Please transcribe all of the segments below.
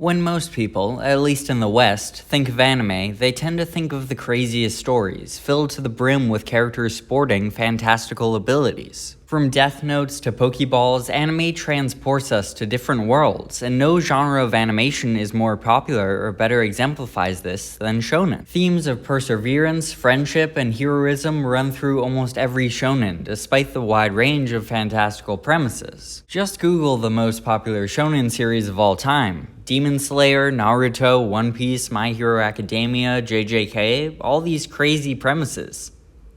When most people, at least in the West, think of anime, they tend to think of the craziest stories, filled to the brim with characters sporting fantastical abilities. From Death Notes to Pokeballs, anime transports us to different worlds, and no genre of animation is more popular or better exemplifies this than shonen. Themes of perseverance, friendship, and heroism run through almost every shonen, despite the wide range of fantastical premises. Just Google the most popular shonen series of all time. Demon Slayer, Naruto, One Piece, My Hero Academia, JJK, all these crazy premises.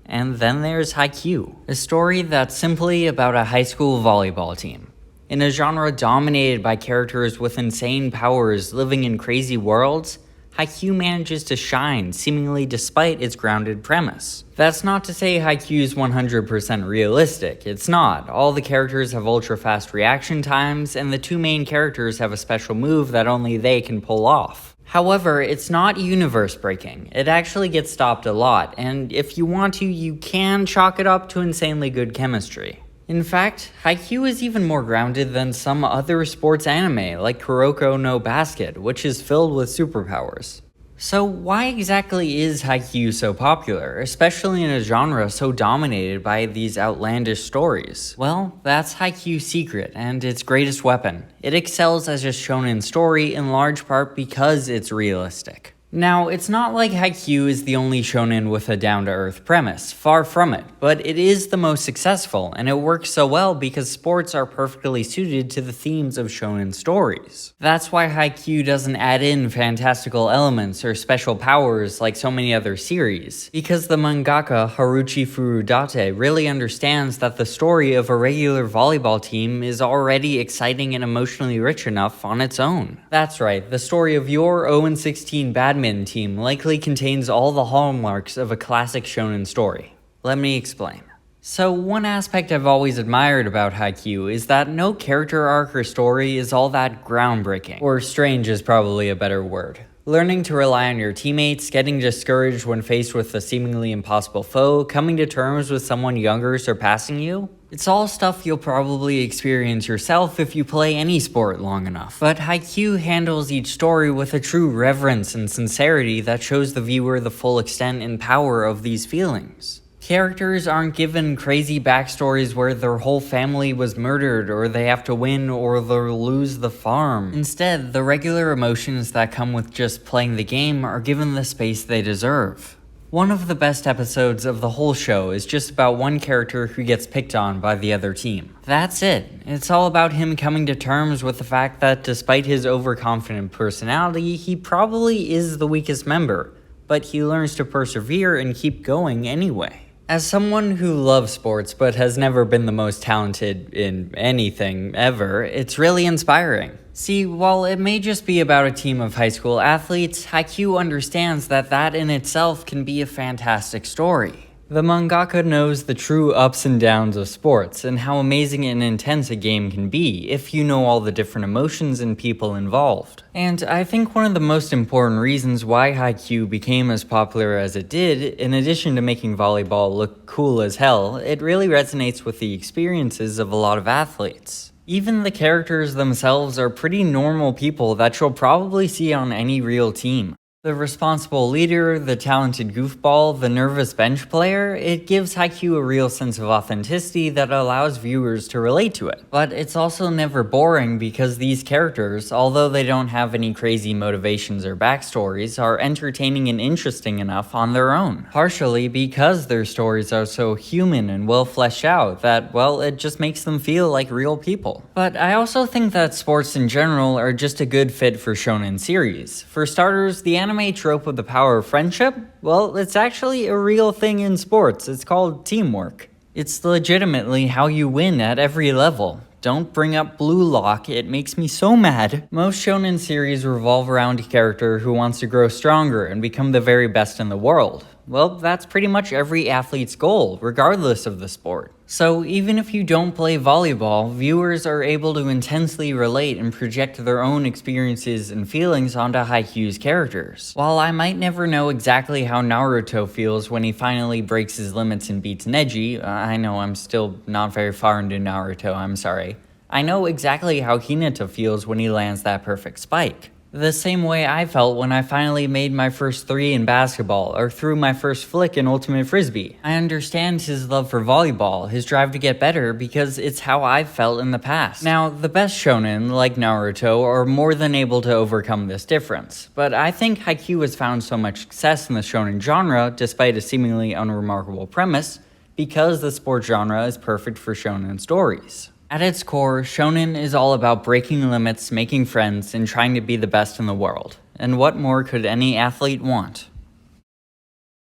And then there's Haikyuu, a story that's simply about a high school volleyball team. In a genre dominated by characters with insane powers living in crazy worlds, Haikyuu manages to shine seemingly despite its grounded premise. That's not to say Haikyuu's 100% realistic, it's not. All the characters have ultra fast reaction times, and the two main characters have a special move that only they can pull off. However, it's not universe breaking. It actually gets stopped a lot, and if you want to, you can chalk it up to insanely good chemistry. In fact, Haikyuu is even more grounded than some other sports anime like Kuroko no Basket, which is filled with superpowers. So why exactly is Haikyuu so popular, especially in a genre so dominated by these outlandish stories? Well, that's Haikyuu's secret and its greatest weapon. It excels as a shonen story in large part because it's realistic. Now, it's not like Haikyuu is the only shonen with a down-to-earth premise, far from it, but it is the most successful, and it works so well because sports are perfectly suited to the themes of shonen stories. That's why Haikyuu doesn't add in fantastical elements or special powers like so many other series, because the mangaka Haruchi Furudate really understands that the story of a regular volleyball team is already exciting and emotionally rich enough on its own. That's right, the story of your 0-16 badminton team likely contains all the hallmarks of a classic shonen story. Let me explain. So one aspect I've always admired about Haikyuu is that no character arc or story is all that groundbreaking, or strange is probably a better word. Learning to rely on your teammates, getting discouraged when faced with a seemingly impossible foe, coming to terms with someone younger surpassing you, it's all stuff you'll probably experience yourself if you play any sport long enough. But Haikyuu handles each story with a true reverence and sincerity that shows the viewer the full extent and power of these feelings. Characters aren't given crazy backstories where their whole family was murdered, or they have to win, or they'll lose the farm. Instead, the regular emotions that come with just playing the game are given the space they deserve. One of the best episodes of the whole show is just about one character who gets picked on by the other team. That's it. It's all about him coming to terms with the fact that despite his overconfident personality, he probably is the weakest member, but he learns to persevere and keep going anyway. As someone who loves sports but has never been the most talented in anything ever, it's really inspiring. See, while it may just be about a team of high school athletes, Haikyuu understands that that in itself can be a fantastic story. The mangaka knows the true ups and downs of sports and how amazing and intense a game can be if you know all the different emotions and people involved. And I think one of the most important reasons why Haikyuu became as popular as it did, in addition to making volleyball look cool as hell, it really resonates with the experiences of a lot of athletes. Even the characters themselves are pretty normal people that you'll probably see on any real team. The responsible leader, the talented goofball, the nervous bench player, it gives Haikyuu a real sense of authenticity that allows viewers to relate to it. But it's also never boring because these characters, although they don't have any crazy motivations or backstories, are entertaining and interesting enough on their own. Partially because their stories are so human and well fleshed out that, well, it just makes them feel like real people. But I also think that sports in general are just a good fit for shonen series. For starters, the anime trope of the power of friendship? Well, it's actually a real thing in sports. It's called teamwork. It's legitimately how you win at every level. Don't bring up Blue Lock, it makes me so mad. Most shonen series revolve around a character who wants to grow stronger and become the very best in the world. Well, that's pretty much every athlete's goal, regardless of the sport. So even if you don't play volleyball, viewers are able to intensely relate and project their own experiences and feelings onto Haikyuu's characters. While I might never know exactly how Naruto feels when he finally breaks his limits and beats Neji, I know I'm still not very far into Naruto, I'm sorry. I know exactly how Hinata feels when he lands that perfect spike. The same way I felt when I finally made my first three in basketball or threw my first flick in Ultimate Frisbee. I understand his love for volleyball, his drive to get better, because it's how I've felt in the past. Now, the best shonen, like Naruto, are more than able to overcome this difference, but I think Haikyuu has found so much success in the shonen genre, despite a seemingly unremarkable premise, because the sports genre is perfect for shonen stories. At its core, shonen is all about breaking limits, making friends, and trying to be the best in the world. And what more could any athlete want?